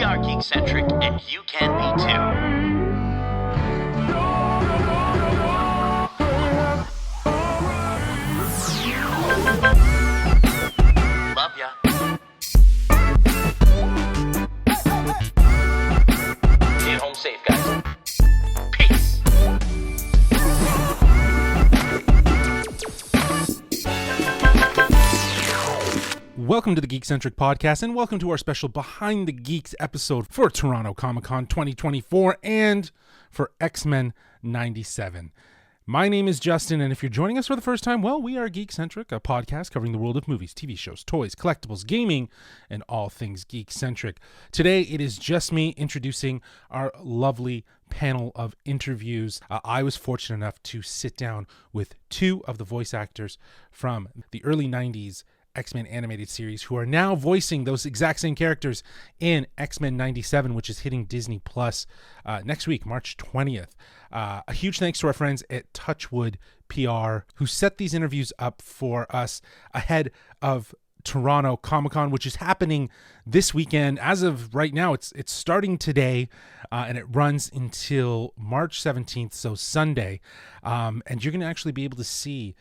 We are geek-centric, and you can be too. Love ya. Get home safe, guys. Peace. Welcome to the Geek-Centric Podcast, and welcome to our special Behind the Geeks episode for Toronto Comicon 2024 and for X-Men 97. My name is Justin, and if you're joining us for the first time, well, we are Geek-Centric, a podcast covering the world of movies, TV shows, toys, collectibles, gaming, and all things geek-centric. Today, it is just me introducing our lovely panel of interviews. I was fortunate enough to sit down with two of the voice actors from the early 90s X-Men animated series who are now voicing those exact same characters in X-Men 97, which is hitting Disney Plus next week, March 20th. A huge thanks to our friends at Touchwood PR who set these interviews up for us ahead of Toronto Comicon, which is happening this weekend. As of right now, it's starting today, and it runs until March 17th, so Sunday. And you're going to actually be able to see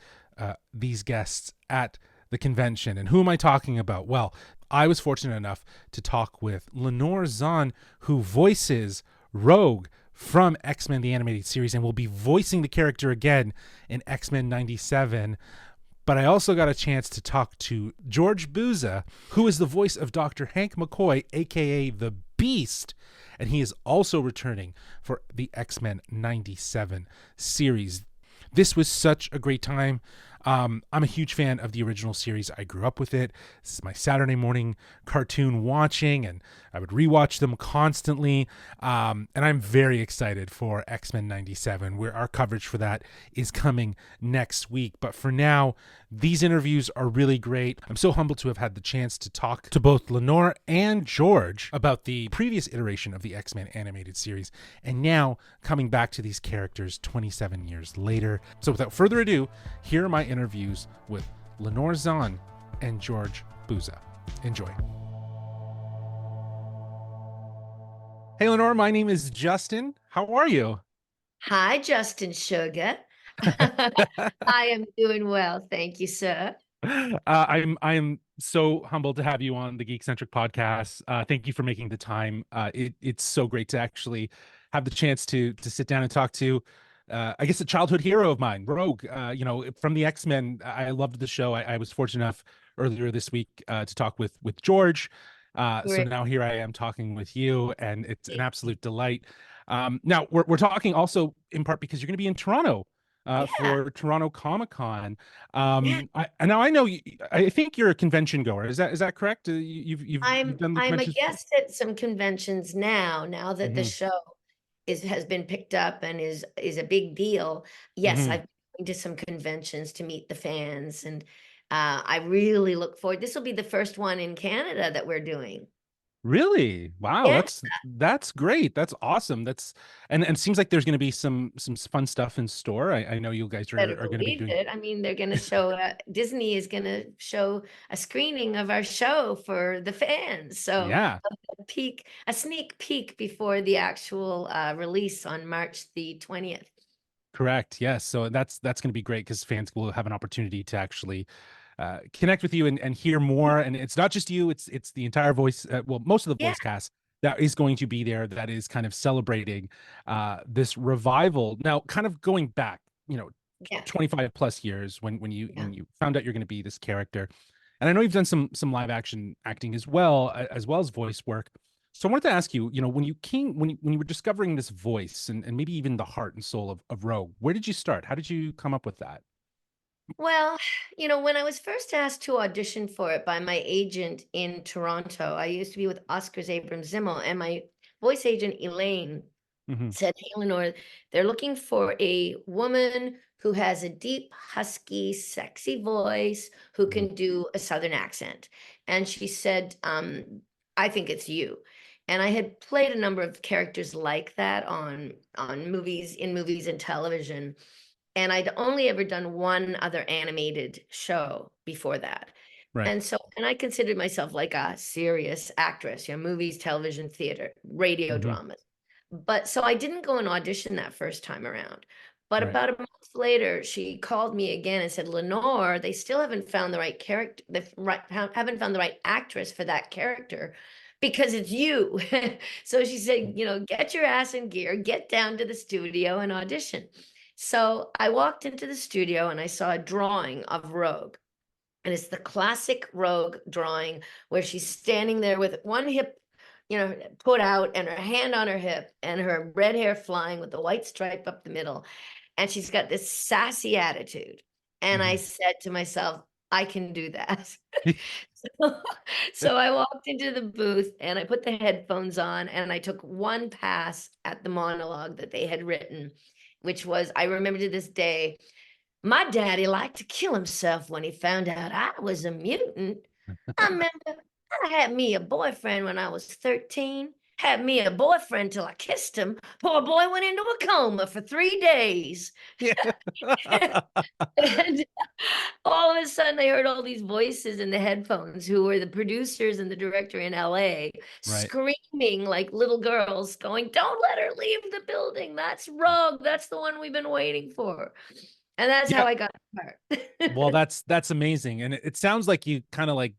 these guests at the convention. And who am I talking about? Well, I was fortunate enough to talk with Lenore Zann, who voices Rouge from X-Men the Animated Series and will be voicing the character again in X-Men 97. But I also got a chance to talk to George Buza, who is the voice of Dr. Hank McCoy, aka the Beast, and he is also returning for the X-Men 97 series. This was such a great time. I'm a huge fan of the original series. I grew up with it. This is my Saturday morning cartoon watching, and I would rewatch them constantly. And I'm very excited for X-Men 97, where our coverage for that is coming next week. But for now, these interviews are really great. I'm so humbled to have had the chance to talk to both Lenore and George about the previous iteration of the X-Men animated series, and now coming back to these characters 27 years later. So without further ado, here are my interviews with Lenore Zann and George Buza. Enjoy. Hey, Lenore, my name is Justin. How are you? Hi, Justin Sugar. I am doing well. Thank you, sir. I'm so humbled to have you on the Geek-Centric Podcast. Thank you for making the time. It's so great to actually have the chance to sit down and talk to I guess a childhood hero of mine, Rouge, from the X-Men. I loved the show. I was fortunate enough earlier this week to talk with George. So now here I am talking with you, and it's an absolute delight. Now we're talking also in part because you're going to be in Toronto for Toronto Comicon. Now I know I think you're a convention goer. Is that correct? You've done the I'm a conventions? guest at some conventions now that the show has been picked up and is a big deal. Yes, I've been to some conventions to meet the fans, and I really look forward. This will be the first one in Canada that we're doing. Really? Wow, Yeah. that's great. That's awesome. And it seems like there's going to be some fun stuff in store. I know you guys are going to be doing it. I mean, they're going to show Disney is going to show a screening of our show for the fans. So yeah, a sneak peek before the actual release on March the 20th. correct. Yes. So that's going to be great because fans will have an opportunity to actually connect with you and hear more. And it's not just you; it's the entire voice. Most of the voice cast that is going to be there. That is kind of celebrating this revival. Now, kind of going back, 25 plus years when you found out you're going to be this character, and I know you've done some live action acting as well as voice work. So I wanted to ask you, when you were discovering this voice and maybe even the heart and soul of Rouge, where did you start? How did you come up with that? Well, when I was first asked to audition for it by my agent in Toronto, I used to be with Oscar's Abrams Zimmel, and my voice agent, Elaine, said, "Hey, Lenore, they're looking for a woman who has a deep, husky, sexy voice who can do a Southern accent." And she said, "I think it's you." And I had played a number of characters like that on movies and television. And I'd only ever done one other animated show before that. Right. And so and I considered myself like a serious actress, movies, television, theater, radio Hmm. dramas. But so I didn't go and audition that first time around. But Right. about a month later, she called me again and said, Lenore, they still haven't found the right character, haven't found the right actress for that character because it's you. So she said, get your ass in gear, get down to the studio and audition. So I walked into the studio and I saw a drawing of Rogue. And it's the classic Rogue drawing where she's standing there with one hip, put out and her hand on her hip and her red hair flying with the white stripe up the middle. And she's got this sassy attitude. And I Hmm. said to myself, I can do that. So I walked into the booth and I put the headphones on and I took one pass at the monologue that they had written, which was, I remember to this day, my daddy liked to kill himself when he found out I was a mutant. I remember I had me a boyfriend when I was 13. Had me a boyfriend till I kissed him. Poor boy went into a coma for 3 days. Yeah. And all of a sudden, I heard all these voices in the headphones who were the producers and the director in LA Right. screaming like little girls, going, "Don't let her leave the building. That's Rogue. That's the one we've been waiting for." And that's how Yeah. I got the Well, part. that's amazing. And it sounds like you kind of like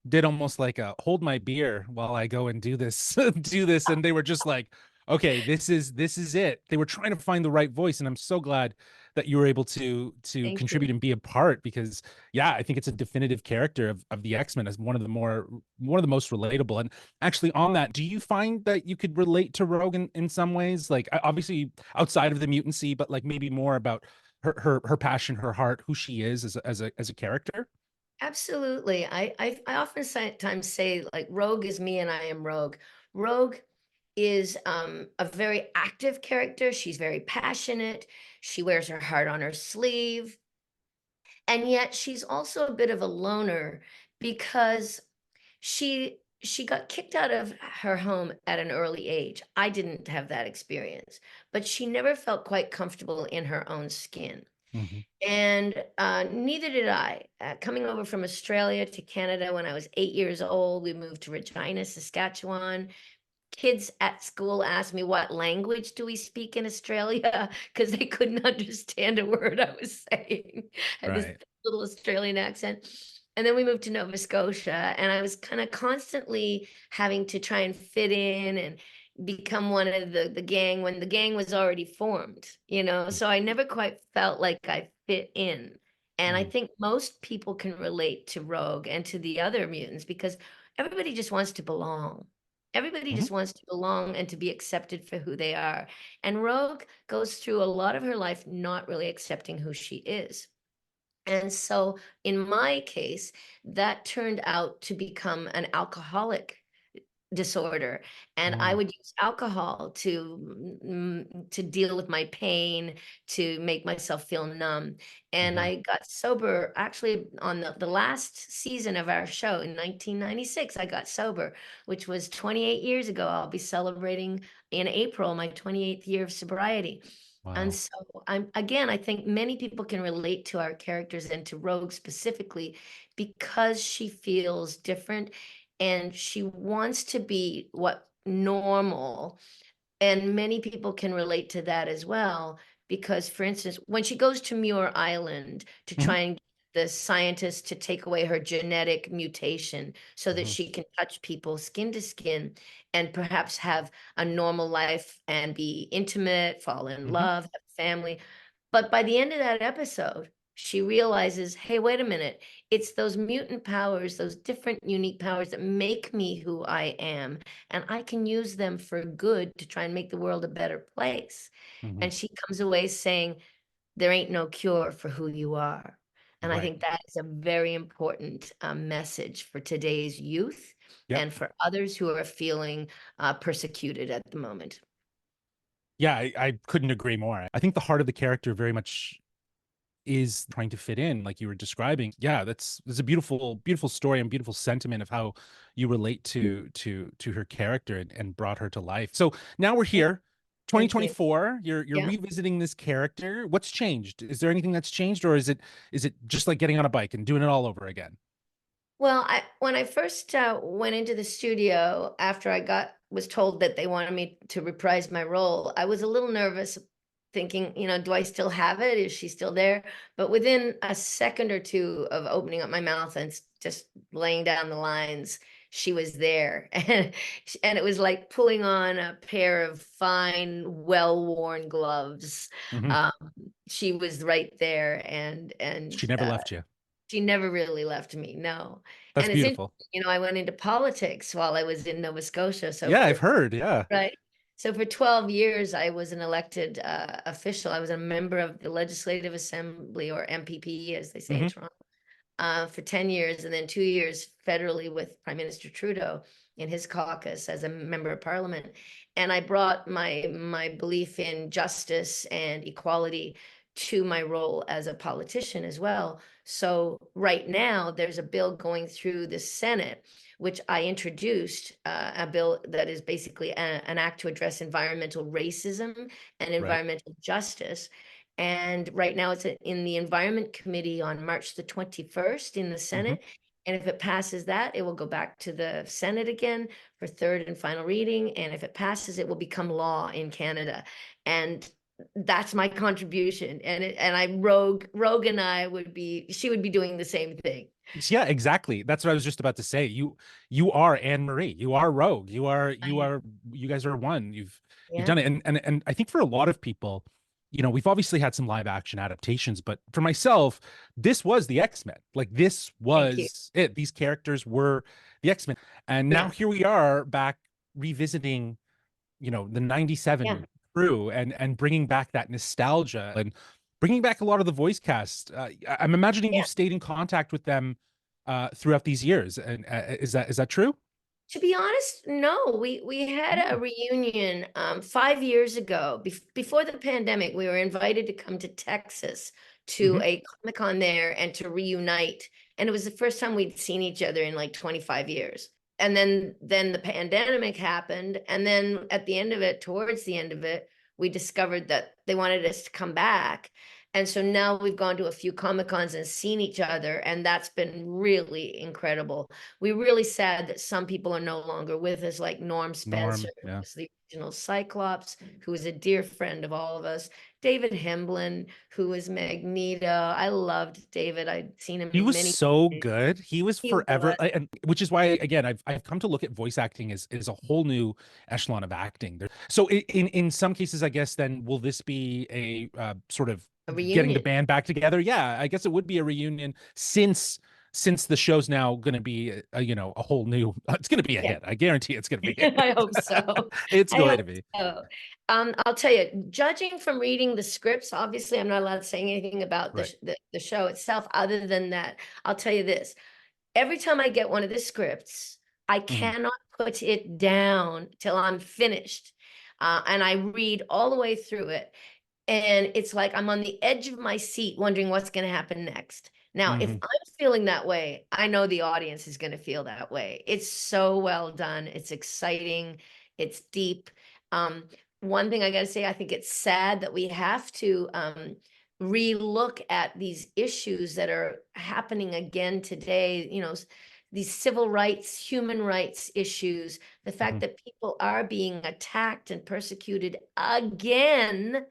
did almost like a hold my beer while I go and do this, do this. And they were just like, okay, this is it. They were trying to find the right voice. And I'm so glad that you were able to Thank you. contribute and be a part because yeah, I think it's a definitive character of the X-Men as one of the most relatable. And actually on that, do you find that you could relate to Rogue in some ways? Like obviously outside of the mutancy, but like maybe more about her passion, her heart, who she is as a character? Absolutely. I often times say like Rogue is me and I am Rogue. Rogue is a very active character. She's very passionate. She wears her heart on her sleeve. And yet she's also a bit of a loner because she got kicked out of her home at an early age. I didn't have that experience, but she never felt quite comfortable in her own skin. Hmm. And neither did I. Coming over from Australia to Canada when I was 8 years old, we moved to Regina, Saskatchewan. Kids at school asked me, what language do we speak in Australia? Because they couldn't understand a word I was saying. I had this Right. little Australian accent. And then we moved to Nova Scotia, and I was kind of constantly having to try and fit in and become one of the gang when the gang was already formed, So I never quite felt like I fit in. And I Mhm. think most people can relate to Rogue and to the other mutants because everybody just wants to belong. Everybody Mhm. just wants to belong and to be accepted for who they are. And Rogue goes through a lot of her life not really accepting who she is. And so in my case, that turned out to become an alcoholic disorder, and I Mm. would use alcohol to deal with my pain, to make myself feel numb. And Mhm. I got sober actually on the last season of our show in 1996. I got sober, which was 28 years ago. I'll be celebrating in April my 28th year of sobriety. And Wow. so I think many people can relate to our characters and to Rogue specifically because she feels different and she wants to be what normal, and many people can relate to that as well because for instance when she goes to Muir Island to Mhm. try and get the scientists to take away her genetic mutation so that Mhm. she can touch people skin to skin and perhaps have a normal life and be intimate, fall in Mhm. love, have a family. But by the end of that episode, she realizes, hey, wait a minute. It's those mutant powers, those different unique powers that make me who I am. And I can use them for good to try and make the world a better place. Mhm. And she comes away saying, there ain't no cure for who you are. And I Right. think that is a very important message for today's youth Yep. and for others who are feeling persecuted at the moment. Yeah, I couldn't agree more. I think the heart of the character very much is trying to fit in, like you were describing. Yeah, that's a beautiful, beautiful story and beautiful sentiment of how you relate to her character and brought her to life. So now we're here, Thank you. 2024. You're Yeah. revisiting this character. What's changed? Is there anything that's changed, or is it just like getting on a bike and doing it all over again? Well, when I first went into the studio after I was told that they wanted me to reprise my role, I was a little nervous, thinking, do I still have it? Is she still there? But within a second or two of opening up my mouth and just laying down the lines, she was there, and it was like pulling on a pair of fine, well-worn gloves. Hmm. Um, she was right there, She never left you. she never really left me, no. That's And it's interesting, beautiful. I went into politics while I was in Nova Scotia. Yeah, I've heard. Yeah. Right. So for 12 years, I was an elected official. I was a member of the Legislative Assembly, or MPP, as they say in Hmm. Toronto, for 10 years, and then 2 years federally with Prime Minister Trudeau in his caucus as a member of parliament. And I brought my belief in justice and equality to my role as a politician as well. So right now, there's a bill going through the Senate, which I introduced, a bill that is basically an act to address environmental racism and Right. environmental justice. And right now it's in the Environment Committee on March the 21st in the Hmm. Senate. And if it passes that, it will go back to the Senate again for third and final reading. And if it passes, it will become law in Canada. And that's my contribution. And Rogue and she would be doing the same thing. Yeah, exactly. That's what I was just about to say. You are Anne Marie. You are Rogue. You guys are one. You've Yeah. done it. And I think for a lot of people, we've obviously had some live action adaptations, but for myself, this was the X-Men. Like this Thank you. was it. These characters were the X-Men. And now Yeah. here we are back revisiting, the Yeah. 97 crew and bringing back that nostalgia and bringing back a lot of the voice cast. I'm imagining Yeah. you've stayed in contact with them throughout these years. And is that true? To be honest, no. We had a Mm. reunion 5 years ago. Before the pandemic, we were invited to come to Texas to Hmm. a Comic-Con there and to reunite. And it was the first time we'd seen each other in like 25 years. And then the pandemic happened. And then at the end of it, towards the end of it, we discovered that they wanted us to come back. And so now we've gone to a few Comic-Cons and seen each other, and that's been really incredible. We're really sad that some people are no longer with us, like Norm Spencer, Norm, who yeah. was the original Cyclops, who was a dear friend of all of us. David Hemblin, who was Magneto. I loved David. I'd seen him He in was many so plays. good. He was He forever, was. and which is why, again, I've come to look at voice acting as a whole new echelon of acting. So in some cases, I guess then will this be a sort of A getting the reunion. band back together? Yeah, I guess it would be a reunion since the show's now going to be a whole new. It's going to be a Yeah. hit. I guarantee it's going to be a I hit. hope so. It's I going hope to be. so. I'll tell you, judging from reading the scripts, obviously I'm not allowed to say anything about Right. the show itself. Other than that, I'll tell you this. Every time I get one of the scripts, I Hmm. cannot put it down till I'm finished. And I read all the way through it. And it's like I'm on the edge of my seat wondering what's going to happen next. Now, if Hmm. I'm feeling that way, I know the audience is going to feel that way. It's so well done. It's exciting. It's deep. One thing I got to say, I think it's sad that we have to re-look at these issues that are happening again today, these civil rights, human rights issues, the fact Hmm. that people are being attacked and persecuted again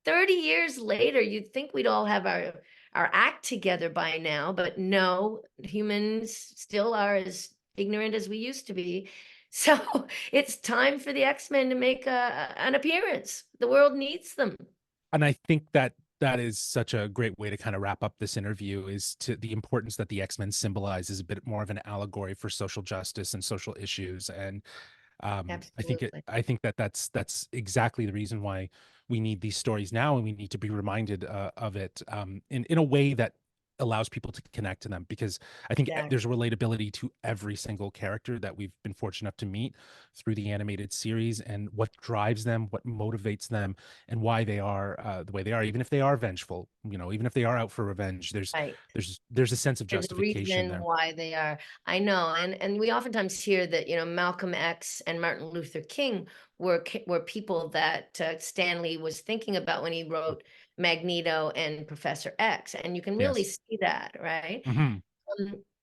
30 years later. You'd think we'd all have our act together by now, but no, humans still are as ignorant as we used to be. So it's time for the X-Men to make an appearance. The world needs them. And I think that is such a great way to kind of wrap up this interview is to the importance that the X-Men symbolize is a bit more of an allegory for social justice and social issues. And Absolutely. I think that's exactly the reason why we need these stories now, and we need to be reminded of it in a way that allows people to connect to them, because I think Yeah. there's a relatability to every single character that we've been fortunate enough to meet through the animated series, and what drives them, what motivates them, and why they are the way they are. Even if they are vengeful, even if they are out for revenge, there's Right. there's there's a sense of There's a justification reason there. why they are. I know, and we oftentimes hear that Malcolm X and Martin Luther King were people that Stanley was thinking about when he wrote Magneto and Professor X, and you can really Yes. see that, right? Hmm.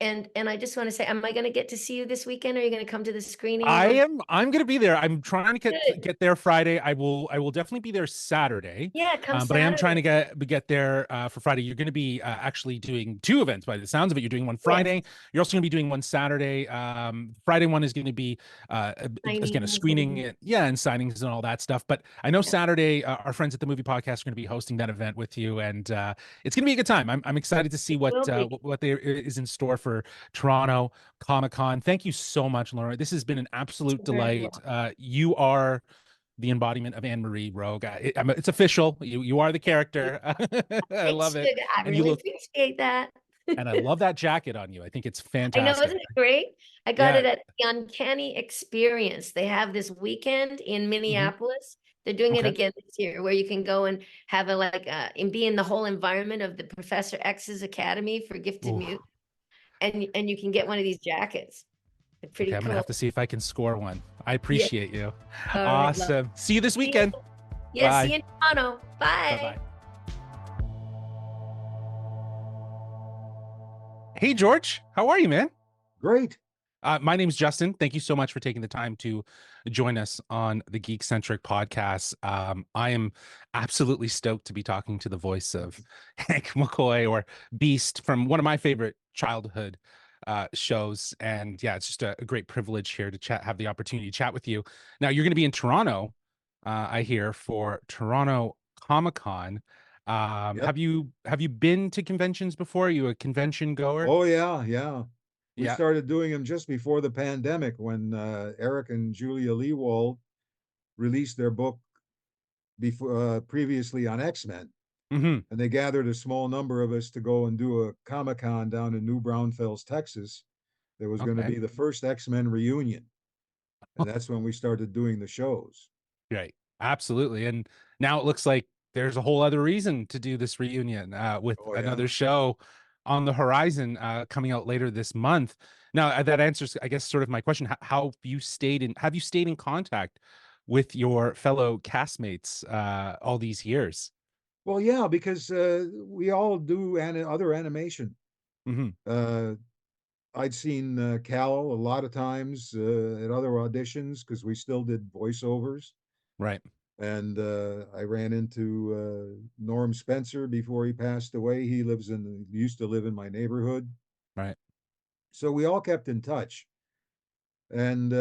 And I just want to say, am I going to get to see you this weekend? Are you going to come to the screening? I'm going to be there. I'm trying to Good. get there Friday. I will definitely be there Saturday. Yeah, come But I am trying Saturday. to get there for Friday. You're going to be actually doing two events by the sounds of it. You're doing one Yes. Friday. You're also going to be doing one Saturday. Friday one is going to be again a screening, and signings and all that stuff. But I know Saturday our friends at the Movie Podcast are going to be hosting that event with you, and it's going to be a good time. I'm excited to see what there is in store for Toronto Comicon. Thank you so much, Laura. This has been an absolute delight. You are the embodiment of Anne-Marie Rogue. It's official. You are the character. I love it. I really appreciate that. And I love that jacket on you. I think it's fantastic. I know, isn't it great? I got it at the Uncanny Experience. They have this weekend in Minneapolis. They're doing it again this year, where you can go and have and be in the whole environment of the Professor X's Academy for Gifted Mutants. And you can get one of these jackets. They're pretty cool. I'm gonna have to see if I can score one. I appreciate you. Awesome. See you this weekend. Yeah, see you in Toronto. Bye. Bye-bye. Hey, George. How are you, man? Great. My name's Justin. Thank you so much for taking the time to join us on the Geek Centric podcast. I am absolutely stoked to be talking to the voice of Hank McCoy, or Beast, from one of my favorite childhood shows. And yeah, it's just a great privilege here to have the opportunity to chat with you. Now, you're going to be in Toronto, I hear, for Toronto Comicon. Have you been to conventions before? Are you a convention goer? Oh yeah. We started doing them just before the pandemic, when Eric and Julia Lewald released their book previously on X-Men. And they gathered a small number of us to go and do a Comic-Con down in New Braunfels, Texas. There was going to be the first X-Men reunion. And that's when we started doing the shows. Right. Absolutely. And now it looks like there's a whole other reason to do this reunion with another show on the horizon coming out later this month. Now that answers, I guess, sort of my question. How have you stayed in contact with your fellow castmates all these years? Well, yeah, because we all do other animation. I'd seen Cal a lot of times at other auditions, because we still did voiceovers. Right. And I ran into Norm Spencer before he passed away. He used to live in my neighborhood. Right. So we all kept in touch. And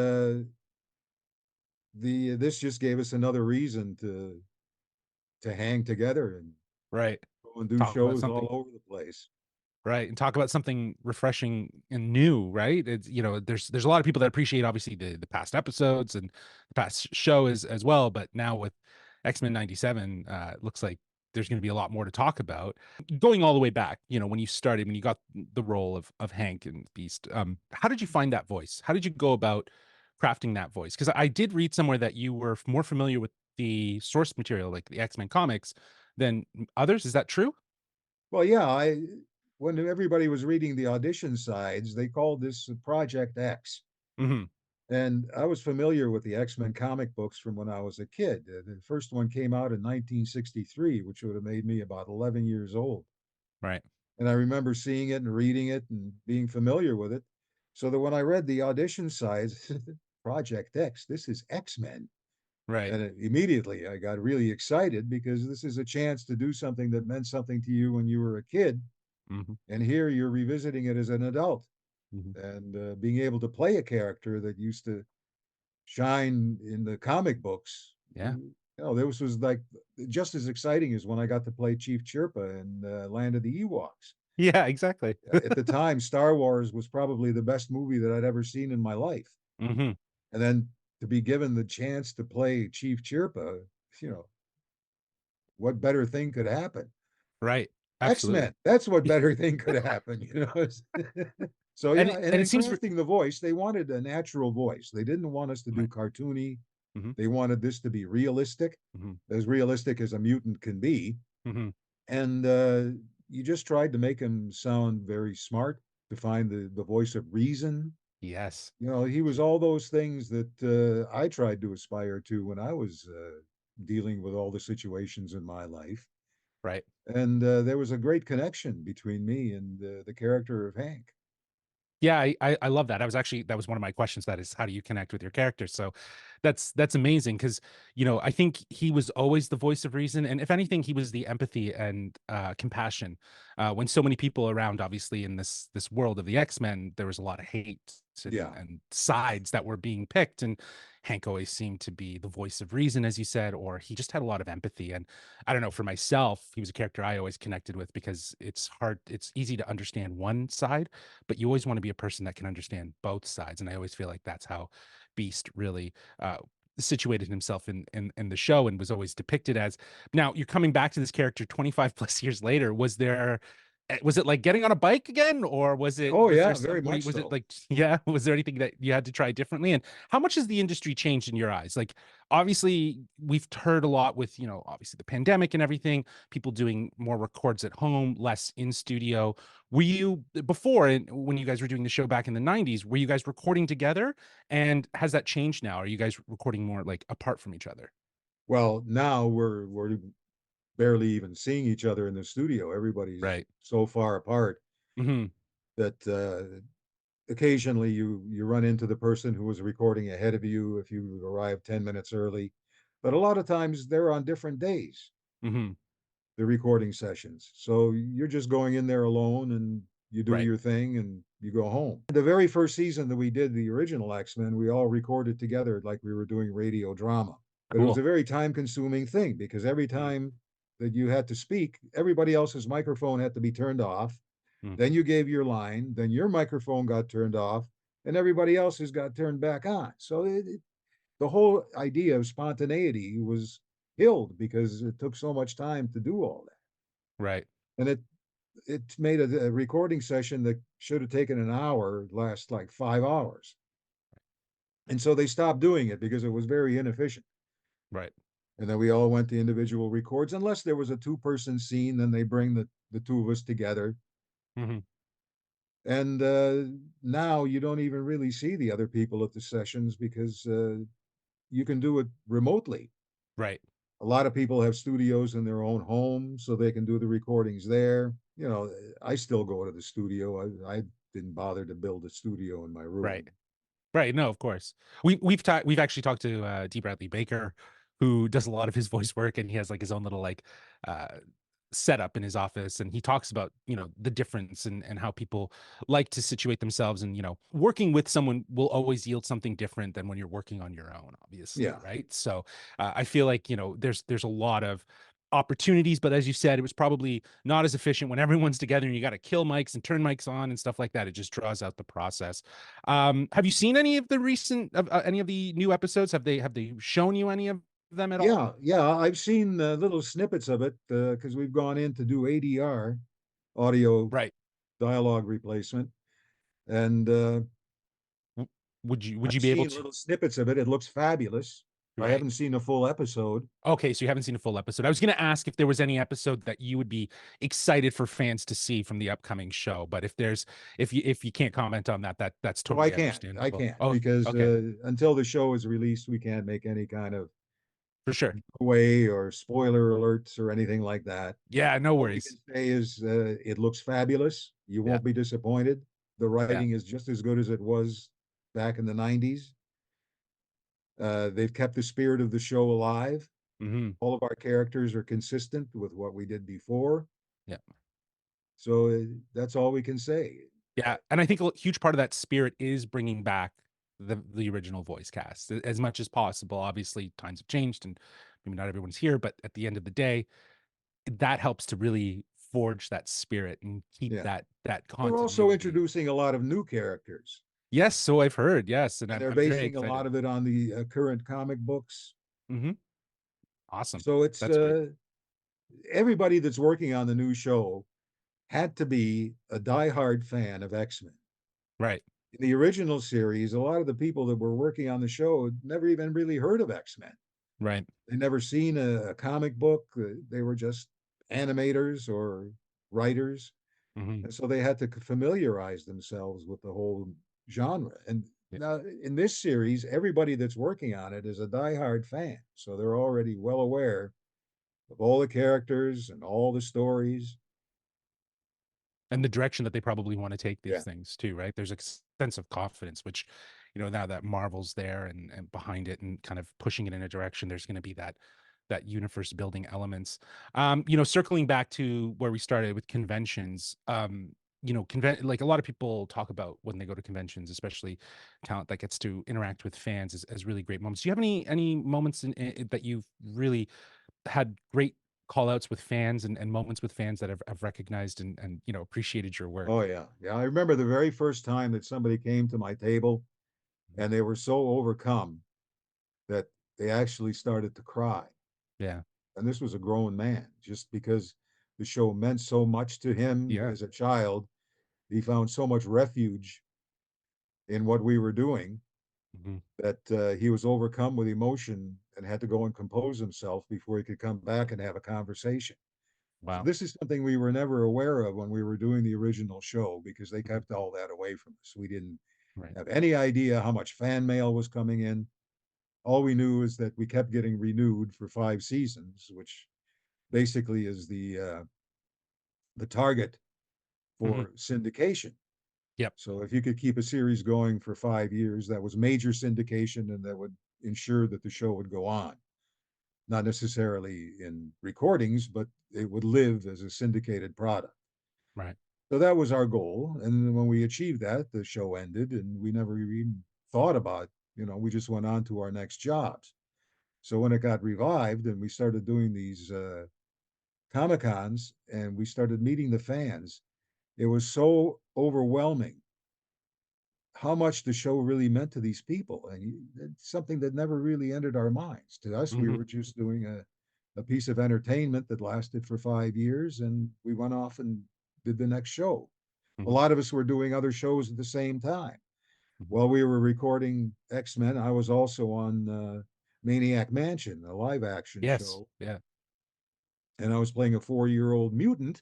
this just gave us another reason to hang together and go and do shows all over the place. Right. And talk about something refreshing and new, right? It's, there's a lot of people that appreciate, obviously, the past episodes and the past show as well. But now with X-Men 97, it looks like there's going to be a lot more to talk about. Going all the way back, when you started, when you got the role of Hank and Beast, how did you find that voice? How did you go about crafting that voice? Because I did read somewhere that you were more familiar with the source material, like the X-Men comics, than others. Is that true? Well, yeah, when everybody was reading the audition sides, they called this Project X. And I was familiar with the X-Men comic books from when I was a kid. The first one came out in 1963, which would have made me about 11 years old. Right. And I remember seeing it and reading it and being familiar with it. So that when I read the audition sides, Project X, this is X-Men. Right. And immediately I got really excited, because this is a chance to do something that meant something to you when you were a kid. And here you're revisiting it as an adult. And being able to play a character that used to shine in the comic books. Yeah. This was like just as exciting as when I got to play Chief Chirpa in Land of the Ewoks. Yeah, exactly. At the time, Star Wars was probably the best movie that I'd ever seen in my life. And then to be given the chance to play Chief Chirpa, what better thing could happen? Right. Absolutely. X-Men, that's what better thing could happen, So yeah, and in crafting the voice, they wanted a natural voice. They didn't want us to do cartoony. They wanted this to be realistic as a mutant can be. And you just tried to make him sound very smart, to find the voice of reason. Yes. He was all those things that I tried to aspire to when I was dealing with all the situations in my life. Right. And there was a great connection between me and the character of Hank. Yeah, I love that. That was one of my questions. That is, how do you connect with your character? So that's amazing because, I think he was always the voice of reason, and if anything, he was the empathy and compassion. When so many people around, obviously in this world of the X-Men, there was a lot of hate Yeah. and sides that were being picked, and Hank always seemed to be the voice of reason, as you said, or he just had a lot of empathy. And I don't know, for myself, he was a character I always connected with because it's easy to understand one side, but you always want to be a person that can understand both sides. And I always feel like that's how Beast really situated himself in the show, and was always depicted as. Now you're coming back to this character 25 plus years later. Was it like getting on a bike again, or was it? Oh Was yeah, there very much Was it so. like, yeah? Was there anything that you had to try differently? And how much has the industry changed in your eyes? Like, obviously, we've heard a lot with obviously the pandemic and everything. People doing more records at home, less in studio. Were you before, and when you guys were doing the show back in the '90s? Were you guys recording together? And has that changed now? Are you guys recording more like apart from each other? Well, now we're barely even seeing each other in the studio. Everybody's Right. so far apart Hmm. that occasionally you run into the person who was recording ahead of you if you arrive 10 minutes early. But a lot of times they're on different days, Hmm. the recording sessions. So you're just going in there alone and you do Right. your thing and you go home. The very first season that we did the original X-Men, we all recorded together like we were doing radio drama. But it was a Cool. very time consuming thing because every Mhm. time that you had to speak, everybody else's microphone had to be turned off. Mhm. Then you gave your line, then your microphone got turned off, and everybody else's got turned back on. So the whole idea of spontaneity was killed because it took so much time to do all that. Right. And it made a recording session that should have taken an hour last like 5 hours. And so they stopped doing it because it was very inefficient. Right. And then we all went to individual records. Unless there was a two-person scene, then they bring the two of us together. Hmm. And now you don't even really see the other people at the sessions because you can do it remotely. Right. A lot of people have studios in their own home, so they can do the recordings there. I still go to the studio. I didn't bother to build a studio in my room. Right. Right. No, of course. We've actually talked to D. Bradley Baker, who does a lot of his voice work, and he has like his own little like uh setup in his office, and he talks about the difference and how people like to situate themselves, and working with someone will always yield something different than when you're working on your own, obviously, Yeah. right? So I feel like there's a lot of opportunities, but as you said, it was probably not as efficient when everyone's together and you got to kill mics and turn mics on and stuff like that. It just draws out the process. Have you seen any of the recent any of the new episodes? Have they shown you any of them at all? Yeah. I've seen little snippets of it because we've gone in to do ADR, audio Right. dialogue replacement, and W- would you I've be able seen to? little snippets of it. It looks fabulous. I Right. haven't seen a full episode. Okay, so you haven't seen a full episode. I was going to ask if there was any episode that you would be excited for fans to see from the upcoming show, but if you can't comment on that's So I totally can't. I understandable. can't Oh, because okay, until the show is released, we can't make any kind of for sure. way or spoiler alerts or anything like that. Yeah, no All we worries. can say is it looks fabulous. You Yeah, won't be disappointed. The yeah. writing is just as good as it was back in the 90s. They've kept the spirit of the show alive. Hmm. All of our characters are consistent with what we did before. Yeah. So that's all we can say. Yeah, and I think a huge part of that spirit is bringing back the original voice cast as much as possible. Obviously, times have changed, and maybe not everyone's here, but at the end of the day, that helps to really forge that spirit and keep Yeah. that They're also continuity. introducing a lot of new characters, Yes, so I've heard. Yes, and and I'm they're I'm very basing a lot excited. of it on the current comic books. Hmm. Awesome. So it's That's great. everybody that's working on the new show had to be a diehard fan of X-Men. Right. In the original series, a lot of the people that were working on the show had never even really heard of X-Men. Right. They never seen a comic book. They were just animators or writers. Hmm. And so they had to familiarize themselves with the whole genre. And Yeah. now in this series, everybody that's working on it is a diehard fan. So they're already well aware of all the characters and all the stories. and the direction that they probably want to take these Yeah. things too, right? There's a sense of confidence, which, now that Marvel's there and behind it and kind of pushing it in a direction, there's going to be that universe building elements. Circling back to where we started with conventions, like a lot of people talk about when they go to conventions, especially talent that gets to interact with fans as really great moments. Do you have any moments in that you've really had great call outs with fans and moments with fans that have recognized and appreciated your work? Oh yeah. Yeah. I remember the very first time that somebody came to my table and they were so overcome that they actually started to cry. Yeah. And this was a grown man, just because the show meant so much to him Yeah. as a child. He found so much refuge in what we were doing that he was overcome with emotion and had to go and compose himself before he could come back and have a conversation. So Wow. this is something we were never aware of when we were doing the original show, because they kept all that away from us. We didn't Right. have any idea how much fan mail was coming in. All we knew is that we kept getting renewed for 5 seasons, which basically is the target for syndication. Yep. So if you could keep a series going for 5 years, that was major syndication, and that would ensure that the show would go on. Not necessarily in recordings, but it would live as a syndicated product. Right. So that was our goal. And when we achieved that, the show ended, and we never even thought about, we just went on to our next jobs. So when it got revived and we started doing these Comic-Cons and we started meeting the fans, it was so overwhelming how much the show really meant to these people. And it's something that never really entered our minds. To us, we were just doing a piece of entertainment that lasted for 5 years, and we went off and did the next show. A lot of us were doing other shows at the same time. While we were recording X-Men, I was also on Maniac Mansion, a live action show. Yeah. And I was playing a 4-year-old mutant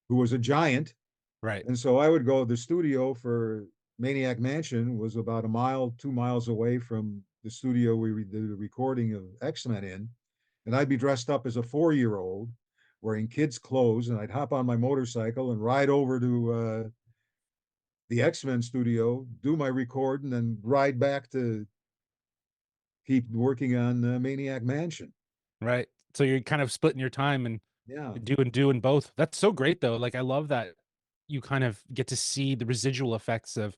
who was a giant. Right. And so I would go, the studio for Maniac Mansion was about 2 miles away from the studio we did the recording of X-Men in. And I'd be dressed up as a 4-year-old wearing kids' clothes, and I'd hop on my motorcycle and ride over to the X-Men studio, do my record, and then ride back to keep working on Maniac Mansion. Right. So you're kind of splitting your time and Yeah. doing both. That's so great though. Like I love that you kind of get to see the residual effects of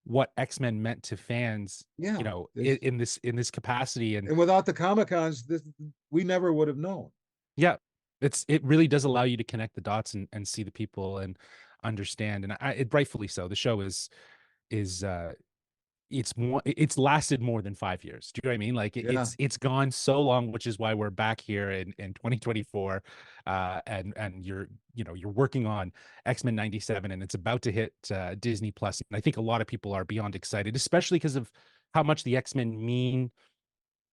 what X-Men meant to fans, Yeah. in this capacity. And without the Comic-Cons, we never would have known. yeah, it really does allow you to connect the dots and see the people and understand. And it rightfully so. The show is it's lasted more than 5 years. Do you know what I mean? Like it's gone so long, which is why we're back here in 2024. And you're working on X-Men 97, and it's about to hit Disney Plus. And I think a lot of people are beyond excited, especially because of how much the X-Men mean,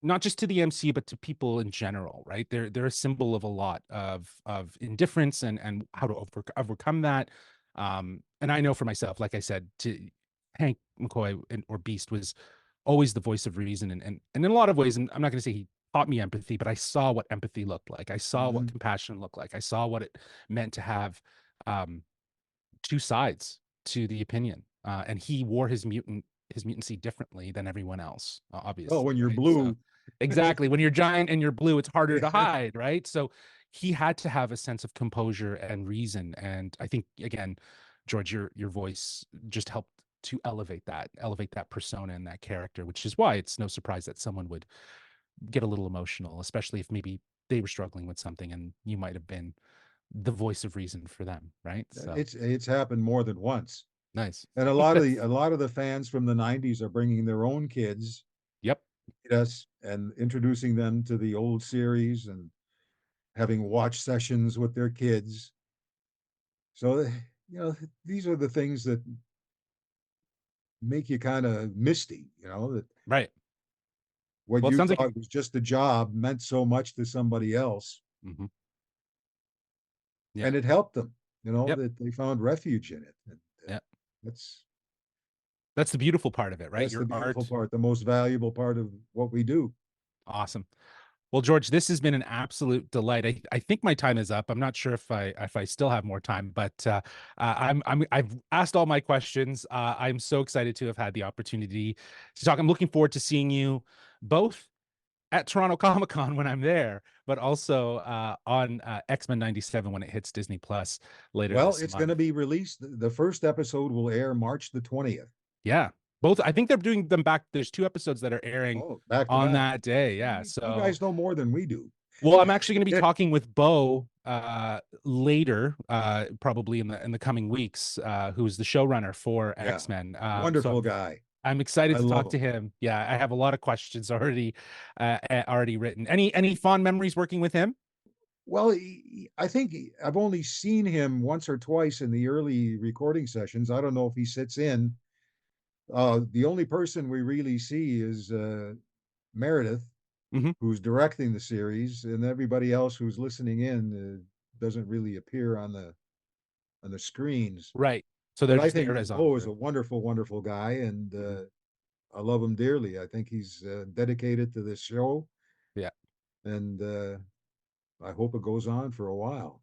not just to the MC, but to people in general, right? They're a symbol of a lot of indifference and how to overcome that. And I know for myself, like I said, Hank McCoy or Beast was always the voice of reason, and in a lot of ways, and I'm not going to say he taught me empathy, but I saw what empathy looked like. I saw what compassion looked like. I saw what it meant to have two sides to the opinion, and he wore his mutancy differently than everyone else, obviously. Oh, when you're right? blue. So, exactly. When you're giant and you're blue, it's harder to hide, right? So he had to have a sense of composure and reason, and I think again, George, your voice just helped to elevate that persona and that character, which is why it's no surprise that someone would get a little emotional, especially if maybe they were struggling with something and you might have been the voice of reason for them, right? So It's happened more than once. nice. And a lot of the fans from the 90s are bringing their own kids. Yep. Yes, and introducing them to the old series and having watch sessions with their kids. So, these are the things that make you kind of misty, that Right. what Well, it you sounds like thought was just a job meant so much to somebody else. Yeah. And it helped them, Yep. that they found refuge in it. And, Yeah. that's the beautiful part of it, right? That's the beautiful part, the most valuable part of what we do. Awesome. Well, George, this has been an absolute delight. I think my time is up. I'm not sure if I still have more time, but I've asked all my questions. I'm so excited to have had the opportunity to talk. I'm looking forward to seeing you both at Toronto Comicon when I'm there, but also on X-Men 97 when it hits Disney Plus later Well, this it's month. going to be released. The first episode will air March the 20th. Yeah. Both, I think they're doing them back. There's 2 episodes that are airing back to on back. that day. Yeah. So you guys know more than we do. Well, I'm actually going to be talking with Bo later, probably in the coming weeks, who's the showrunner for X-Men. Wonderful guy. I'm excited to talk to him. him. Yeah, I have a lot of questions already written. Any fond memories working with him? Well, I think I've only seen him once or twice in the early recording sessions. I don't know if he sits in. The only person we really see is Meredith, who's directing the series, and everybody else who's listening in doesn't really appear on the screens. Right. So I think Bo is a wonderful, wonderful guy, and I love him dearly. I think he's dedicated to this show. Yeah. And I hope it goes on for a while.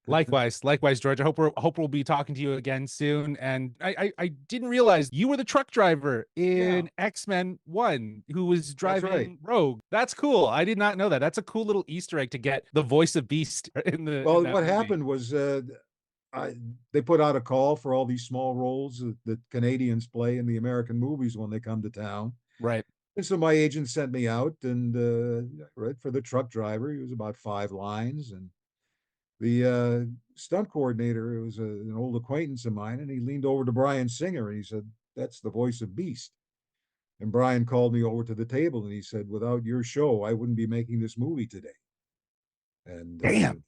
Likewise, George. I hope we'll be talking to you again soon. And I didn't realize you were the truck driver in X-Men 1 who was driving Rouge. That's cool. I did not know that. That's a cool little Easter egg to get the voice of Beast in the. Well, what happened was they put out a call for all these small roles that Canadians play in the American movies when they come to town. Right. And so my agent sent me out and read for the truck driver. He was about 5 lines, and the stunt coordinator, it was an old acquaintance of mine, and he leaned over to Brian Singer and he said, "That's the voice of Beast." And Brian called me over to the table and he said, "Without your show, I wouldn't be making this movie today." And damn,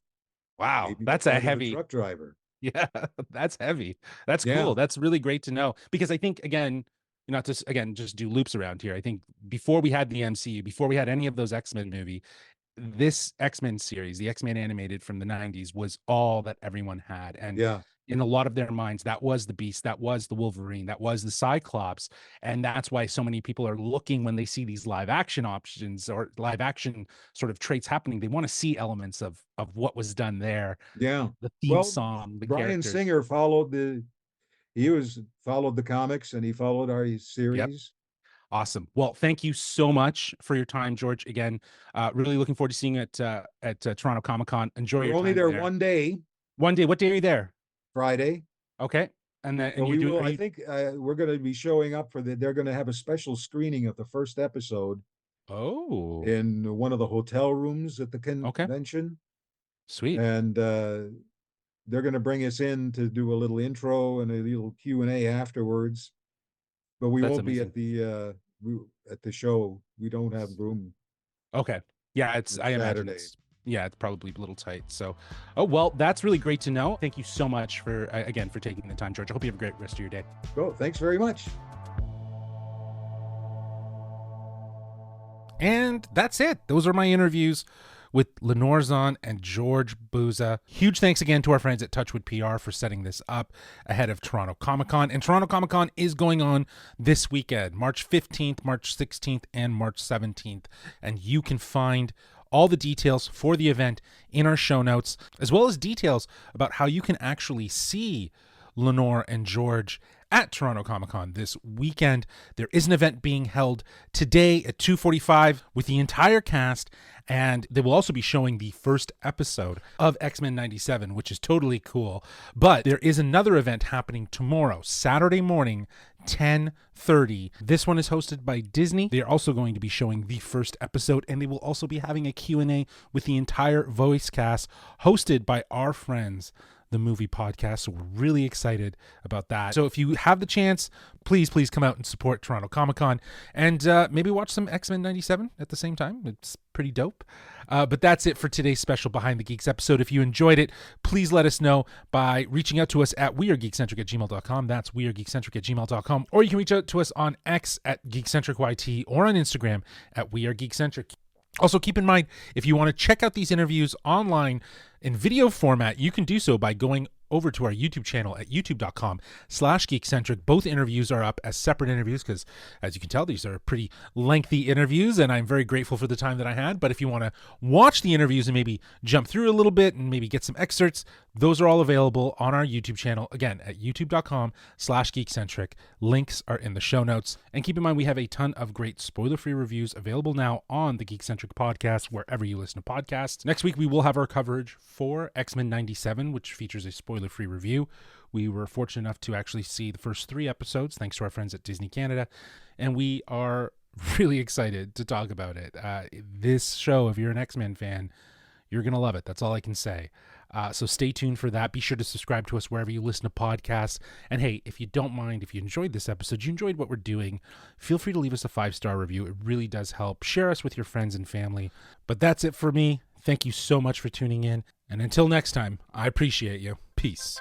wow, that's a heavy truck driver. Yeah, that's heavy. That's cool. That's really great to know, because I think, again, not to just do loops around here. I think before we had the MCU, before we had any of those X-Men movie, this X-Men series, the X-Men animated from the 90s, was all that everyone had. And in a lot of their minds, that was the Beast, that was the Wolverine, that was the Cyclops. And that's why so many people are looking, when they see these live action options or live action sort of traits happening, they want to see elements of what was done there. Yeah. The theme song, the Brian characters. Singer followed the comics, and he followed our series. Yep. Awesome. Well, thank you so much for your time, George. Again, really looking forward to seeing you at Toronto Comicon. Enjoy your time. We're only there one day. One day. What day are you there? Friday. Okay. And then I think we're going to be showing up for they're going to have a special screening of the first episode. Oh. In one of the hotel rooms at the convention. Sweet. And they're going to bring us in to do a little intro and a little Q&A afterwards. But we won't be at the show. We don't have room. Okay. Yeah, I imagine it's probably a little tight. So, well, that's really great to know. Thank you so much for taking the time, George. I hope you have a great rest of your day. Oh, thanks very much. And that's it. Those are my interviews with Lenore Zann and George Buza. Huge thanks again to our friends at Touchwood PR for setting this up ahead of Toronto Comicon. And Toronto Comicon is going on this weekend, March 15th, March 16th, and March 17th. And you can find all the details for the event in our show notes, as well as details about how you can actually see Lenore and George at Toronto Comicon this weekend. There is an event being held today at 2:45 with the entire cast, and they will also be showing the first episode of X-Men 97, which is totally cool. But there is another event happening tomorrow, Saturday morning, 10:30. This one is hosted by Disney. They are also going to be showing the first episode, and they will also be having a Q&A with the entire voice cast, hosted by our friends, the Movie Podcast. So we're really excited about that. So if you have the chance, please come out and support Toronto Comicon, and maybe watch some X-Men 97 at the same time. It's pretty dope. But that's it for today's special Behind the Geeks episode. If you enjoyed it, please let us know by reaching out to us at wearegeekcentric@gmail.com. That's wearegeekcentric@gmail.com. Or you can reach out to us on X at geekcentricyt, or on Instagram at wearegeekcentric. Also, keep in mind, if you want to check out these interviews online in video format, you can do so by going over to our YouTube channel at youtube.com/geekcentric. Both interviews are up as separate interviews because, as you can tell, these are pretty lengthy interviews, and I'm very grateful for the time that I had. But if you want to watch the interviews and maybe jump through a little bit and maybe get some excerpts, those are all available on our YouTube channel, again, at youtube.com/geekcentric. Links are in the show notes. And keep in mind, we have a ton of great spoiler-free reviews available now on the Geekcentric podcast, wherever you listen to podcasts. Next week, we will have our coverage for X-Men 97, which features a spoiler-free review. We were fortunate enough to actually see the first 3 episodes, thanks to our friends at Disney Canada, and we are really excited to talk about it. This show, if you're an X-Men fan, you're going to love it. That's all I can say. So stay tuned for that. Be sure to subscribe to us wherever you listen to podcasts. And hey, if you don't mind, if you enjoyed this episode, you enjoyed what we're doing, feel free to leave us a 5-star review. It really does help. Share us with your friends and family. But that's it for me. Thank you so much for tuning in. And until next time, I appreciate you. Peace.